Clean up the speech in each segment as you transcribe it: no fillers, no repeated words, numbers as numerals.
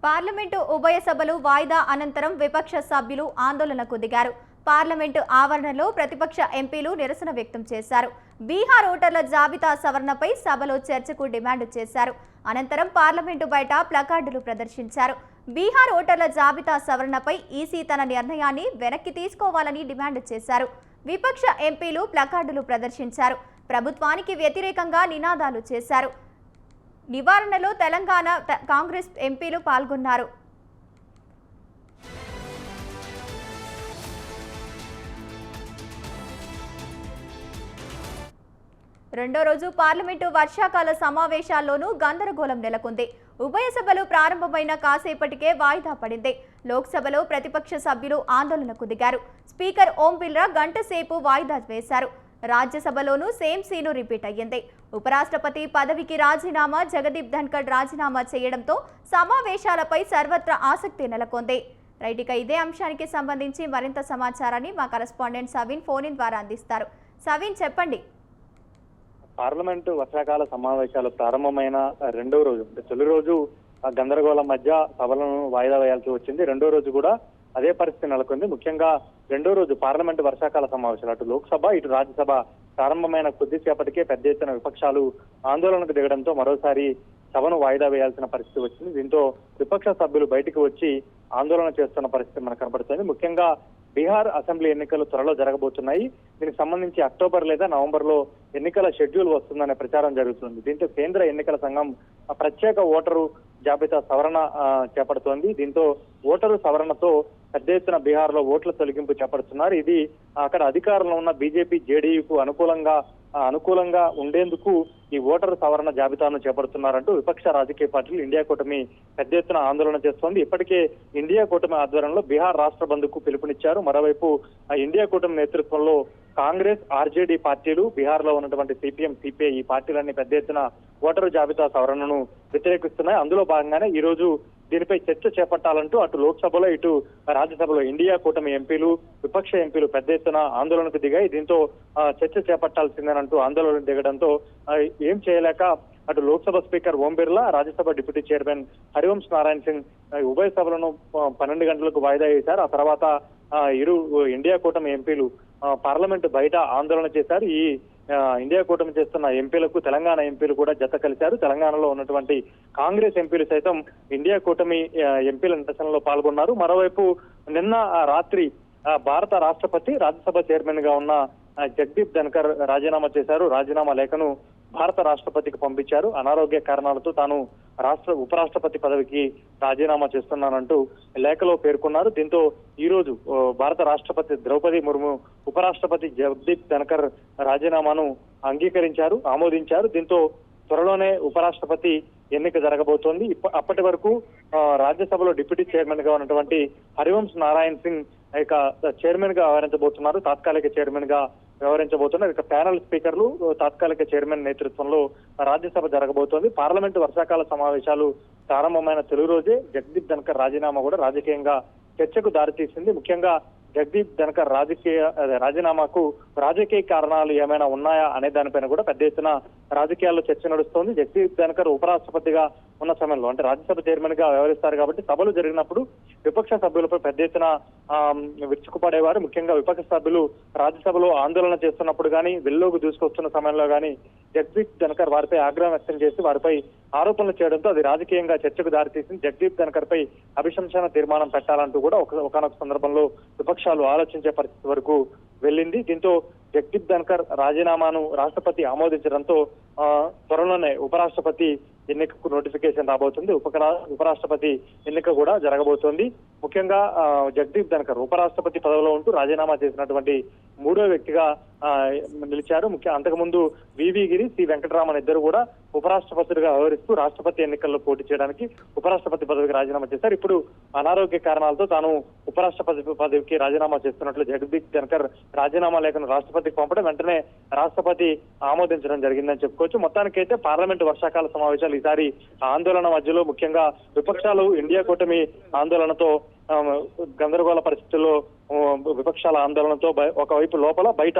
Parliament ఉభయ సభలు వాయిదా అనంతరం విపక్ష సభ్యులు ఆందోళనకు దిగారు. పార్లమెంటు ఆవరణలో ప్రతిపక్ష ఎంపీలు నిరసన వ్యక్తం చేశారు. బీహార్ ఓటర్ల జాబితా సవరణపై సభలో చర్చకు డిమాండ్ చేశారు. అనంతరం పార్లమెంటు బయట ప్లకార్డులు ప్రదర్శించారు. బీహార్ ఓటర్ల జాబితా సవరణపై ఈసీ తన నిర్ణయాన్ని వెనక్కి తీసుకోవాలని డిమాండ్ చేశారు. విపక్ష ఎంపీలు ప్లకార్డులు ప్రదర్శించారు. ప్రభుత్వానికి వ్యతిరేకంగా నినాదాలు చేశారు. నివారణలో తెలంగాణ కాంగ్రెస్ ఎంపీలు పాల్గొన్నారు. రెండో రోజు పార్లమెంటు వర్షాకాల సమావేశాల్లోనూ గందరగోళం నెలకొంది. ఉభయ సభలు ప్రారంభమైన కాసేపటికే వాయిదా పడింది. లోక్సభలో ప్రతిపక్ష సభ్యులు ఆందోళనకు దిగారు. స్పీకర్ ఓం బిర్లా గంట సేపు వాయిదా వేశారు. రాజ్యసభలోనూ సేమ్ సీను రిపీట్ అయ్యింది. ఉపరాష్ట్రపతి పదవికి రాజీనామా జగదీప్ ధన్కర్ రాజీనామా చేయడంతో సమావేశాలపై సర్వత్రా ఆసక్తి నెలకొంది. రైట్, ఇక ఇదే అంశానికి సంబంధించి మరింత సమాచారాన్ని మా కరెస్పాండెంట్ సవిన్ ఫోన్ ఇన్ ద్వారా అందిస్తారు. సవిన్, చెప్పండి. పార్లమెంటు వర్షాకాల సమావేశాలు ప్రారంభమైన రెండో రోజు, తొలి రోజు గందరగోళం మధ్య సభలను వాయిదా వేయాల్సి వచ్చింది. రెండో రోజు కూడా అదే పరిస్థితి నెలకొంది. ముఖ్యంగా రెండో రోజు పార్లమెంటు వర్షాకాల సమావేశాలు అటు లోక్సభ ఇటు రాజ్యసభ ప్రారంభమైన కొద్దిసేపటికే పెద్ద ఎత్తున విపక్షాలు ఆందోళనకు దిగడంతో మరోసారి సభను వాయిదా వేయాల్సిన పరిస్థితి వచ్చింది. దీంతో విపక్ష సభ్యులు బయటకు వచ్చి ఆందోళన చేస్తున్న పరిస్థితి మనకు కనబడుతుంది. ముఖ్యంగా బీహార్ అసెంబ్లీ ఎన్నికలు త్వరలో జరగబోతున్నాయి. దీనికి సంబంధించి అక్టోబర్ లేదా నవంబర్ లో ఎన్నికల షెడ్యూల్ వస్తుందనే ప్రచారం జరుగుతుంది. దీంతో కేంద్ర ఎన్నికల సంఘం ప్రత్యేక ఓటరు జాబితా సవరణ చేపడుతోంది. దీంతో ఓటరు సవరణతో పెద్ద ఎత్తున బీహార్ లో ఓట్ల తొలగింపు చేపడుతున్నారు. ఇది అక్కడ అధికారంలో ఉన్న బీజేపీ జేడీయూకు అనుకూలంగా ఉండేందుకు ఈ ఓటరు సవరణ జాబితాను చేపడుతున్నారంటూ విపక్ష రాజకీయ పార్టీలు ఇండియా కూటమి పెద్ద ఎత్తున ఆందోళన చేస్తోంది. ఇప్పటికే ఇండియా కూటమి ఆధ్వర్యంలో బీహార్ రాష్ట్ర బంద్కు పిలుపునిచ్చారు. మరోవైపు ఇండియా కూటమి నేతృత్వంలో కాంగ్రెస్, ఆర్జేడీ పార్టీలు, బీహార్ లో ఉన్నటువంటి సిపిఎం, సిపిఐ ఈ పార్టీలన్నీ పెద్ద ఎత్తున ఓటరు జాబితా సవరణను వ్యతిరేకిస్తున్నాయి. అందులో భాగంగానే ఈ రోజు దీనిపై చర్చ చేపట్టాలంటూ అటు లోక్సభలో ఇటు రాజ్యసభలో ఇండియా కూటమి ఎంపీలు, విపక్ష ఎంపీలు పెద్ద ఎత్తున ఆందోళనకు దిగాయి. దీంతో చర్చ చేపట్టాల్సిందేనంటూ ఆందోళన దిగడంతో ఏం చేయలేక అటు Lok Sabha speaker Om Birla, Rajya Sabha deputy chairman Harivansh Narayan Singh ఉభయ సభలను 12 గంటలకు వాయిదా వేశారు. ఆ తర్వాత ఇరు ఇండియా కూటమి ఎంపీలు పార్లమెంటు బయట ఆందోళన చేశారు. ఈ ఇండియా కూటమి చేస్తున్న ఎంపీలకు తెలంగాణ ఎంపీలు కూడా జత కలిశారు. తెలంగాణలో ఉన్నటువంటి కాంగ్రెస్ ఎంపీలు సైతం ఇండియా కూటమి ఎంపీల నిరసనలో పాల్గొన్నారు. మరోవైపు నిన్న రాత్రి భారత రాష్ట్రపతి రాజ్యసభ చైర్మన్ గా ఉన్న జగదీప్ ధన్కర్ రాజీనామా చేశారు. రాజీనామా లేఖను భారత రాష్ట్రపతికి పంపించారు. అనారోగ్య కారణాలతో తాను ఉపరాష్ట్రపతి పదవికి రాజీనామా చేస్తున్నానంటూ లేఖలో పేర్కొన్నారు. దీంతో ఈ రోజు భారత రాష్ట్రపతి ద్రౌపది ముర్ము ఉపరాష్ట్రపతి జగదీప్ ధన్కర్ రాజీనామాను అంగీకరించారు, ఆమోదించారు. దీంతో త్వరలోనే ఉపరాష్ట్రపతి ఎన్నిక జరగబోతోంది. అప్పటి వరకు రాజ్యసభలో డిప్యూటీ చైర్మన్ గా ఉన్నటువంటి హరివంశ్ నారాయణ్ సింగ్ ఇక చైర్మన్ గా వ్యవహరించబోతున్నారు, తాత్కాలిక చైర్మన్ గా వ్యవహరించబోతున్నారు. ఇక ప్యానల్ స్పీకర్లు తాత్కాలిక చైర్మన్ నేతృత్వంలో రాజ్యసభ జరగబోతోంది. పార్లమెంటు వర్షాకాల సమావేశాలు ప్రారంభమైన తొలి రోజే జగదీప్ ధన్కర్ రాజీనామా కూడా రాజకీయంగా చర్చకు దారితీసింది. ముఖ్యంగా జగదీప్ ధన్కర్ రాజీనామాకు రాజకీయ కారణాలు ఏమైనా ఉన్నాయా అనే దానిపైన కూడా పెద్ద ఎత్తున రాజకీయాల్లో చర్చ నడుస్తోంది. జగదీప్ ధన్కర్ ఉపరాష్ట్రపతిగా ఉన్న సమయంలో అంటే రాజ్యసభ చైర్మన్ గా వ్యవహరిస్తారు కాబట్టి సభలు జరిగినప్పుడు విపక్ష సభ్యులపై పెద్ద ఎత్తున విరుచుకుపడేవారు. ముఖ్యంగా విపక్ష సభ్యులు రాజ్యసభలో ఆందోళన చేస్తున్నప్పుడు కానీ, వెల్లోకి దూసుకొస్తున్న సమయంలో కానీ జగదీప్ ధన్కర్ వారిపై ఆగ్రహం వ్యక్తం చేసి వారిపై ఆరోపణలు చేయడంతో అది రాజకీయంగా చర్చకు దారితీసింది. జగదీప్ ధన్కర్ పై అభిశంసన తీర్మానం పెట్టాలంటూ కూడా ఒకనొక సందర్భంలో విపక్షాలు ఆలోచించే పరిస్థితి వరకు వెళ్ళింది. దీంతో జగదీప్ ధన్కర్ రాజీనామాను రాష్ట్రపతి ఆమోదించడంతో త్వరలోనే ఉపరాష్ట్రపతి ఎన్నికకు నోటిఫికేషన్ రాబోతుంది. ఉపరాష్ట్రపతి ఎన్నిక కూడా జరగబోతోంది. ముఖ్యంగా జగదీప్ ధన్కర్ ఉపరాష్ట్రపతి పదవిలో ఉంటూ రాజీనామా చేసినటువంటి మూడో వ్యక్తిగా నిలిచారు. అంతకుముందు వివి గిరి, సి వెంకటరామన్ ఇద్దరు కూడా ఉపరాష్ట్రపతిగా వ్యవహరిస్తూ రాష్ట్రపతి ఎన్నికల్లో పోటీ చేయడానికి ఉపరాష్ట్రపతి పదవికి రాజీనామా చేశారు. ఇప్పుడు అనారోగ్య కారణాలతో తాను ఉపరాష్ట్రపతి పదవికి రాజీనామా చేస్తున్నట్లు జగదీప్ ధన్కర్ రాజీనామా లేఖను రాష్ట్రపతికి పంపడం వెంటనే రాష్ట్రపతి ఆమోదించడం జరిగిందని చెప్పుకోవచ్చు. మొత్తానికైతే పార్లమెంటు వర్షాకాల సమావేశాలు ఈసారి ఆందోళన మధ్యలో ముఖ్యంగా విపక్షాలు ఇండియా కూటమి ఆందోళనతో గందరగోళ పరిస్థితుల్లో విపక్షాల ఆందోళనతో ఒకవైపు లోపల బయట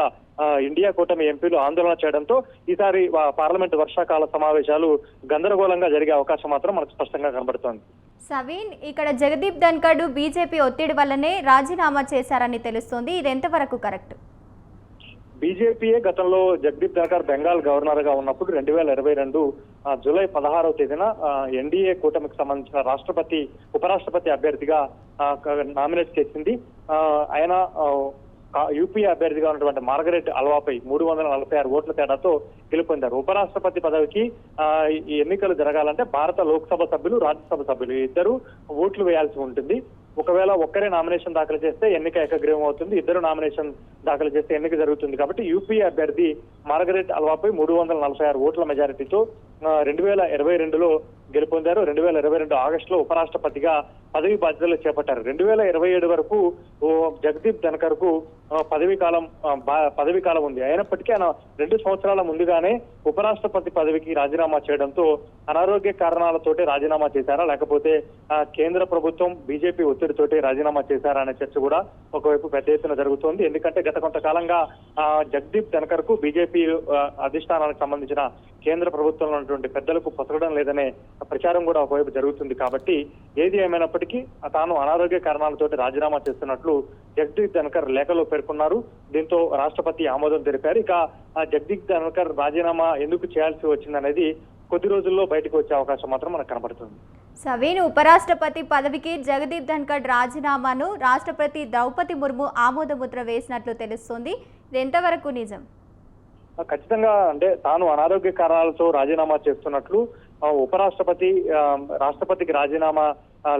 ఇండియా కూటమి ఎంపీలు ఆందోళన చేయడంతో ఈసారి పార్లమెంట్ వర్షాకాల సమావేశాలు గందరగోళంగా జరిగే అవకాశం మాత్రం మనకు స్పష్టంగా కనబడుతోంది. సవీన్, ఇక్కడ జగదీప్ ధన్కర్ బీజేపీ ఒత్తిడి వల్లనే రాజీనామా చేశారని తెలుస్తోంది. ఇది ఎంతవరకు కరెక్ట్? బీజేపీయే గతంలో జగదీప్ ధన్కర్ బెంగాల్ గవర్నర్ గా ఉన్నప్పుడు 2022 జూలై 16వ తేదీన ఎన్డీఏ కూటమికి సంబంధించిన ఉపరాష్ట్రపతి అభ్యర్థిగా నామినేట్ చేసింది. ఆయన యూపీ అభ్యర్థిగా ఉన్నటువంటి మార్గరెట్ అల్వాపై 346 ఓట్ల తేడాతో గెలుపొందారు. ఉపరాష్ట్రపతి పదవికి ఈ ఎన్నికలు జరగాలంటే భారత లోక్సభ సభ్యులు, రాజ్యసభ సభ్యులు ఇద్దరు ఓట్లు వేయాల్సి ఉంటుంది. ఒకవేళ ఒక్కరే నామినేషన్ దాఖలు చేస్తే ఎన్నిక ఏకగ్రీవం అవుతుంది, ఇద్దరు నామినేషన్ దాఖలు చేస్తే ఎన్నిక జరుగుతుంది. కాబట్టి యూపీ అభ్యర్థి మార్గరెట్ అల్వాపై 346 ఓట్ల మెజారిటీతో 2022లో గెలుపొందారు. 2022 ఆగస్టులో ఉపరాష్ట్రపతిగా పదవి బాధ్యతలు చేపట్టారు. 2027 వరకు జగదీప్ ధన్కర్ కు పదవీ కాలం ఉంది. అయినప్పటికీ ఆయన 2 సంవత్సరాల ముందుగానే ఉపరాష్ట్రపతి పదవికి రాజీనామా చేయడంతో అనారోగ్య కారణాలతోటి రాజీనామా చేశారా, లేకపోతే కేంద్ర ప్రభుత్వం బీజేపీ ఒత్తిడితోటి రాజీనామా చేశారా అనే చర్చ కూడా ఒకవైపు పెద్ద ఎత్తున జరుగుతోంది. ఎందుకంటే గత కొంతకాలంగా జగదీప్ ధన్కర్ కు బీజేపీ అధిష్టానానికి సంబంధించిన కేంద్ర ప్రభుత్వంలో ఉన్నటువంటి పెద్దలకు పొసగడం లేదనే ప్రచారం కూడా ఒకవైపు జరుగుతుంది. కాబట్టి ఏది ఏమైనప్పటికీ తాను అనారోగ్య కారణాలతోటి రాజీనామా చేస్తున్నట్లు జగదీప్ ధన్కర్ లేఖలో పేర్కొన్నారు. దీంతో రాష్ట్రపతి ఆమోదం తెలిపారు. ఇక జగదీప్ ధన్కర్ రాజీనామా ఎందుకు చేయాల్సి వచ్చిందనేది కొద్ది రోజుల్లో బయటకు వచ్చే అవకాశం మాత్రం మనకు కనబడుతుంది. సవీన్, ఉపరాష్ట్రపతి పదవికి జగదీప్ ధన్కర్ రాజీనామాను రాష్ట్రపతి ద్రౌపది ముర్ము ఆమోదముద్ర వేసినట్లు తెలుస్తోంది. ఇది ఎంతవరకు నిజం? ఖచ్చితంగా అంటే తాను అనారోగ్య కారణాలతో రాజీనామా చేస్తున్నట్లు రాష్ట్రపతికి రాజీనామా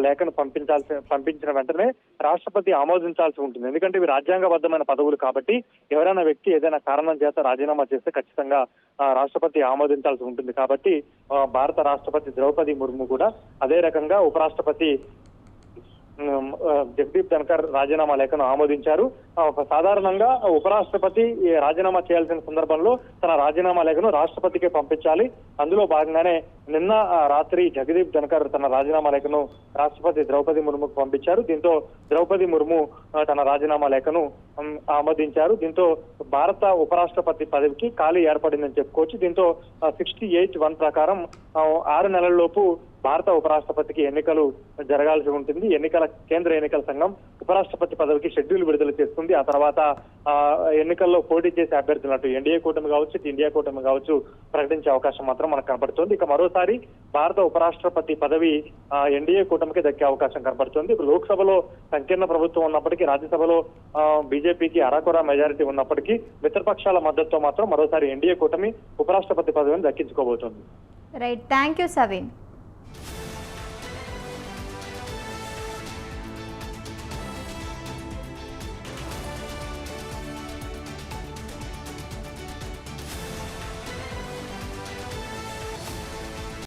లేఖను పంపించిన వెంటనే రాష్ట్రపతి ఆమోదించాల్సి ఉంటుంది. ఎందుకంటే ఇవి రాజ్యాంగబద్ధమైన పదవులు కాబట్టి ఎవరైనా వ్యక్తి ఏదైనా కారణం చేత రాజీనామా చేస్తే ఖచ్చితంగా రాష్ట్రపతి ఆమోదించాల్సి ఉంటుంది. కాబట్టి భారత రాష్ట్రపతి ద్రౌపది ముర్ము కూడా అదే రకంగా ఉపరాష్ట్రపతి జగదీప్ ధన్కర్ రాజీనామా లేఖను ఆమోదించారు. సాధారణంగా ఉపరాష్ట్రపతి రాజీనామా చేయాల్సిన సందర్భంలో తన రాజీనామా లేఖను రాష్ట్రపతికే పంపించాలి. అందులో భాగంగానే నిన్న రాత్రి జగదీప్ ధన్కర్ తన రాజీనామా లేఖను రాష్ట్రపతి ద్రౌపది ముర్ముకు పంపించారు. దీంతో ద్రౌపది ముర్ము తన రాజీనామా లేఖను ఆమోదించారు. దీంతో భారత ఉపరాష్ట్రపతి పదవికి ఖాళీ ఏర్పడిందని చెప్పుకోవచ్చు. దీంతో 68(1) ప్రకారం 6 నెలల్లోపు భారత ఉపరాష్ట్రపతికి ఎన్నికలు జరగాల్సి ఉంటుంది. కేంద్ర ఎన్నికల సంఘం ఉపరాష్ట్రపతి పదవికి షెడ్యూల్ విడుదల చేస్తుంది. ఆ తర్వాత ఎన్నికల్లో పోటీ చేసే అభ్యర్థులు అటు ఎన్డీఏ కూటమి కావచ్చు, ఇండియా కూటమి కావచ్చు ప్రకటించే అవకాశం మాత్రం మనకు కనబడుతుంది. ఇక మరోసారి భారత ఉపరాష్ట్రపతి పదవి ఎన్డీఏ కూటమికి దక్కే అవకాశం కనబడుతుంది. ఇప్పుడు లోక్సభలో సంకీర్ణ ప్రభుత్వం ఉన్నప్పటికీ, రాజ్యసభలో బీజేపీకి అరాకొరా మెజారిటీ ఉన్నప్పటికీ మిత్రపక్షాల మద్దతుతో మాత్రం మరోసారి ఎన్డీఏ కూటమి ఉపరాష్ట్రపతి పదవిని దక్కించుకోబోతోంది. Right, thank you Saveen.